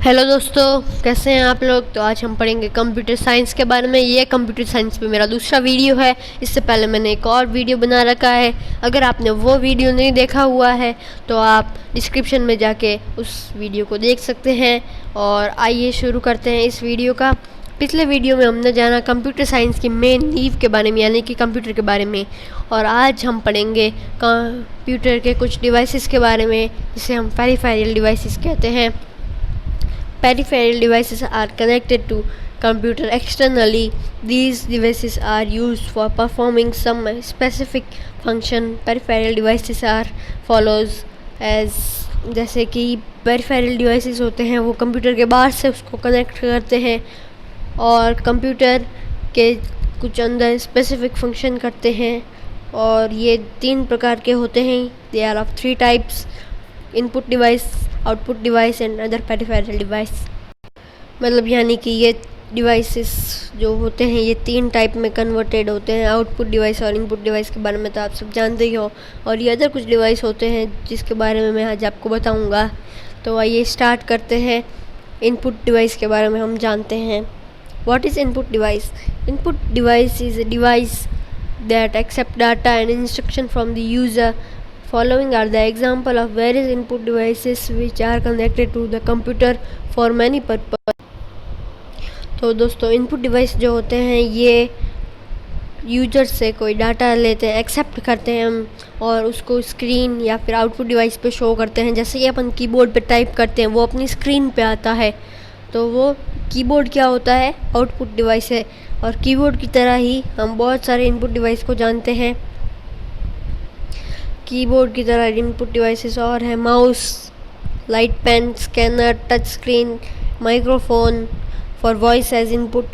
Hello दोस्तों, कैसे हैं आप लोग। तो आज हम पढ़ेंगे कंप्यूटर साइंस के बारे में। ये कंप्यूटर साइंस पे मेरा दूसरा वीडियो है। इससे पहले मैंने एक और वीडियो बना रखा है। अगर आपने वो वीडियो नहीं देखा हुआ है तो आप डिस्क्रिप्शन में जाके उस वीडियो को देख सकते हैं। और आइए शुरू करते हैं इस वीडियो का। पिछले वीडियो में हमने जाना कंप्यूटर साइंस की मेन नींव के बारे में, यानी कि कंप्यूटर के बारे में। और आज हम पढ़ेंगे कंप्यूटर के कुछ डिवाइसेस के बारे में, जिसे हम पेरिफेरल डिवाइसेस कहते हैं। Peripheral devices are connected to computer externally. These devices are used for performing some specific function. Peripheral devices are follows as जैसे कि peripheral devices होते हैं वो कंप्यूटर के बाहर से उसको कनेक्ट करते हैं और कंप्यूटर के कुछ अंदर स्पेसिफिक फंक्शन करते हैं। और ये 3 प्रकार के होते हैं। They are of 3 types: input device, output device and other peripheral device. मतलब यानी कि ये डिवाइसेस जो होते हैं ये 3 टाइप में कन्वर्टेड होते हैं। आउटपुट डिवाइस और इनपुट डिवाइस के बारे में तो आप सब जानते ही हो। और ये अदर कुछ डिवाइस होते हैं जिसके बारे में मैं आज आपको बताऊंगा। तो आइए स्टार्ट करते हैं। इनपुट डिवाइस के बारे में हम जानते हैं। What is input device? Input device is a device that accept data and instruction from the user. Following are the example of various input devices which are connected to the computer for many purpose. तो दोस्तों, input device जो होते हैं ये user से कोई data लेते हैं, एक्सेप्ट करते हैं हम, और उसको स्क्रीन या फिर आउटपुट डिवाइस पे शो करते हैं। जैसे कि अपन कीबोर्ड पे टाइप करते हैं वो अपनी स्क्रीन पे आता है, तो वो कीबोर्ड क्या होता है? आउटपुट डिवाइस है। और कीबोर्ड की तरह ही हम बहुत सारे इनपुट डिवाइस को जानते हैं। कीबोर्ड की तरह इनपुट डिवाइसेस और है mouse, light pen, scanner, touch screen, microphone for voice as input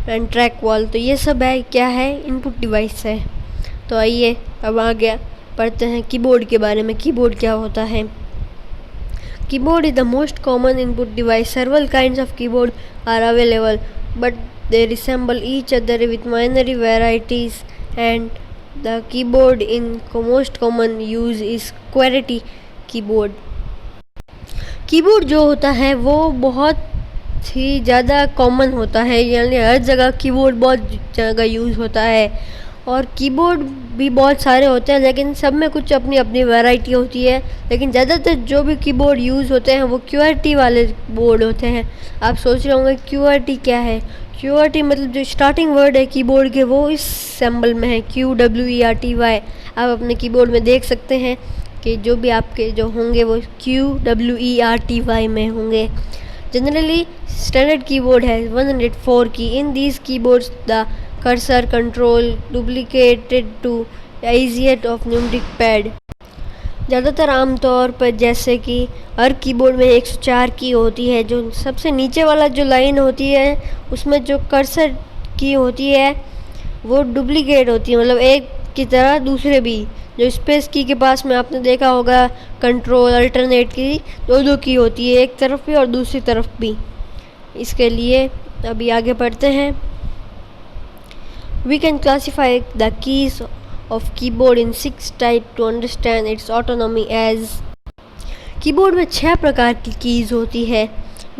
and track ball. तो ये सब है क्या है? इनपुट डिवाइस है। तो आइए अब आगे पढ़ते हैं कीबोर्ड के बारे में। कीबोर्ड क्या होता है? Keyboard is the most common input device. Several kinds of keyboard are available but they resemble each other with minor varieties and The keyboard in most common use is QWERTY keyboard. Keyboard जो होता है वो बहुत ही ज़्यादा common होता है, यानी हर जगह कीबोर्ड बहुत जगह यूज़ होता है। और कीबोर्ड भी बहुत सारे होते हैं, लेकिन सब में कुछ अपनी अपनी वैरायटी होती है। लेकिन ज़्यादातर जो भी कीबोर्ड यूज़ होते हैं वो QWERTY वाले बोर्ड होते हैं। आप सोच रहे होंगे QWERTY क्या है? QWERTY मतलब जो स्टार्टिंग वर्ड है कीबोर्ड के वो इस सिंबल में है, QWERTY. आप अपने कीबोर्ड में देख सकते हैं कि जो भी आपके जो होंगे वो QWERTY में होंगे। जनरली स्टैंडर्ड कीबोर्ड है 104 key. In these keyboards the cursor control duplicated to easier of numeric pad. ज़्यादातर आमतौर पर जैसे कि हर कीबोर्ड में 104 की होती है। जो सबसे नीचे वाला जो लाइन होती है उसमें जो कर्सर की होती है वो डुप्लीकेट होती है, मतलब एक की तरह दूसरे भी। जो स्पेस की के पास में आपने देखा होगा कंट्रोल अल्टरनेट की 2 की होती है, एक तरफ भी और दूसरी तरफ भी। इसके लिए अभी आगे बढ़ते हैं। We can classify the keys of keyboard in 6 type to understand its autonomy as. Keyboard में 6 प्रकार की कीज़ होती है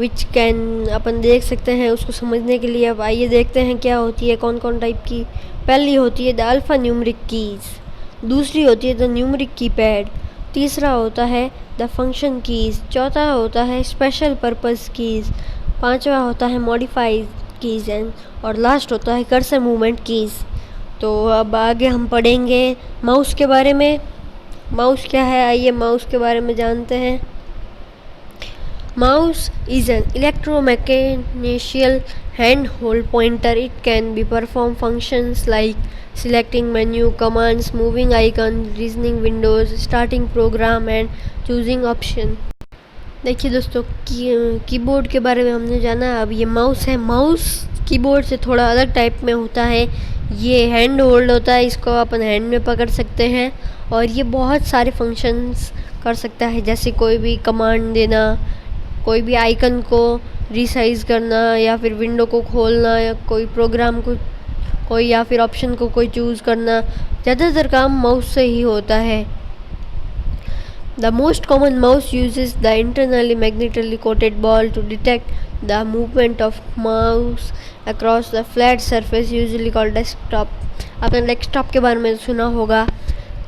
which can अपन देख सकते हैं। उसको समझने के लिए अब आइए देखते हैं क्या होती है, कौन कौन टाइप की। पहली होती है द अल्फ़ा न्यूमेरिक कीज़, दूसरी होती है द न्यूमेरिक कीपैड, तीसरा होता है द फंक्शन कीज़, चौथा होता है स्पेशल पर्पस कीज़, पांचवा होता है मॉडिफाइड कीज़ एंड और लास्ट होता है कर्सर मूवमेंट कीज़। तो अब आगे हम पढ़ेंगे माउस के बारे में। माउस क्या है? आइए माउस के बारे में जानते हैं। Mouse is an electromechanical hand hold pointer. It can be perform functions like selecting menu, commands, moving icon, resizing windows, starting program and choosing option. देखिए दोस्तों, कीबोर्ड के बारे में हमने जाना। अब ये माउस है। माउस कीबोर्ड से थोड़ा अलग टाइप में होता है। ये हैंड होल्ड होता है, इसको अपन हैंड में पकड़ सकते हैं और ये बहुत सारे फंक्शंस कर सकता है, जैसे कोई भी कमांड देना, कोई भी आइकन को रीसाइज करना, या फिर विंडो को खोलना, या कोई प्रोग्राम को कोई या फिर ऑप्शन को कोई चूज़ करना। ज़्यादातर काम माउस से ही होता है। The most common mouse uses the internally magnetically coated ball to detect the movement of mouse across the flat surface usually called desktop. आपने डेस्कटॉप के बारे में सुना होगा।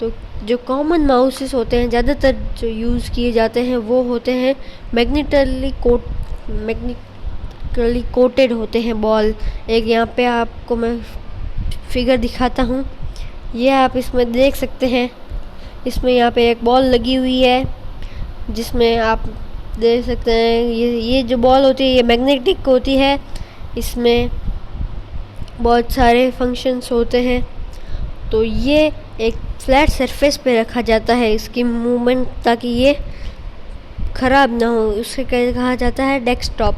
तो जो कॉमन माउसेस होते हैं ज़्यादातर जो यूज़ किए जाते हैं वो होते हैं मैग्नेटिकली कोटेड होते हैं बॉल। एक यहाँ पे आपको मैं फिगर दिखाता हूँ, ये आप इसमें देख सकते हैं। इसमें यहाँ पे एक बॉल लगी हुई है जिसमें आप देख सकते हैं ये जो बॉल होती है ये मैग्नेटिक होती है। इसमें बहुत सारे फंक्शंस होते हैं। तो ये एक फ्लैट सरफेस पे रखा जाता है इसकी मूवमेंट ताकि ये ख़राब ना हो, उससे कहा जाता है डेस्कटॉप।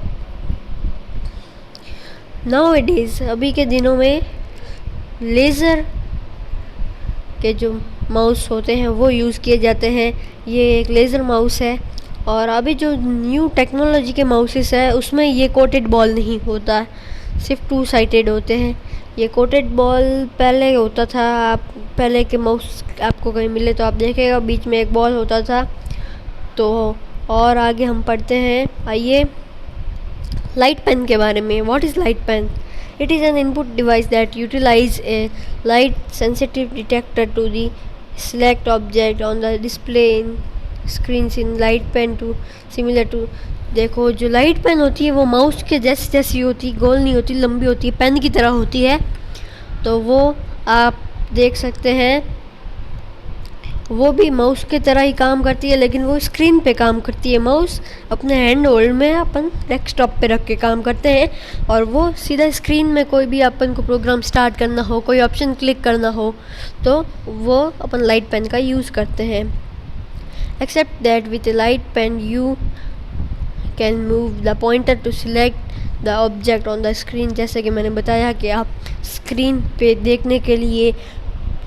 नाउअडेज़ अभी के दिनों में लेज़र के जो माउस होते हैं वो यूज़ किए जाते हैं। ये एक लेज़र माउस है और अभी जो न्यू टेक्नोलॉजी के माउसेस है उसमें ये कोटेड बॉल नहीं होता, सिर्फ 2 साइडेड होते हैं। ये कोटेड बॉल पहले होता था, आप पहले के माउस आपको कहीं मिले तो आप देखेगा बीच में एक बॉल होता था। तो और आगे हम पढ़ते हैं, आइए लाइट पेन के बारे में। What is light pen? It is an input device that utilizes a light-sensitive detector to the select object on the display in screens in light pen to similar to। देखो जो light pen होती है वो mouse के जैसी होती, गोल नहीं होती, लंबी होती है, पेन की तरह होती है। तो वो आप देख सकते हैं वो भी माउस की तरह ही काम करती है, लेकिन वो स्क्रीन पे काम करती है। माउस अपने हैंड होल्ड में अपन डेस्कटॉप पे रख के काम करते हैं और वो सीधा स्क्रीन में कोई भी अपन को प्रोग्राम स्टार्ट करना हो, कोई ऑप्शन क्लिक करना हो तो वो अपन लाइट पेन का यूज़ करते हैं। Except that with a light pen you can move the pointer to select the object on the screen. जैसे कि मैंने बताया कि आप स्क्रीन पे देखने के लिए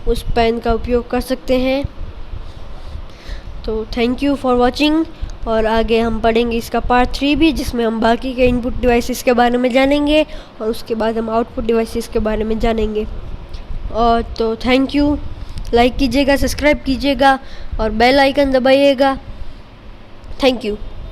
उस पेन का उपयोग कर सकते हैं। तो थैंक यू फॉर वॉचिंग, और आगे हम पढ़ेंगे इसका पार्ट 3 भी, जिसमें हम बाकी के इनपुट डिवाइसेस के बारे में जानेंगे और उसके बाद हम आउटपुट डिवाइसेस के बारे में जानेंगे। और तो थैंक यू, लाइक कीजिएगा, सब्सक्राइब कीजिएगा और बेल आइकन दबाइएगा। Thank you.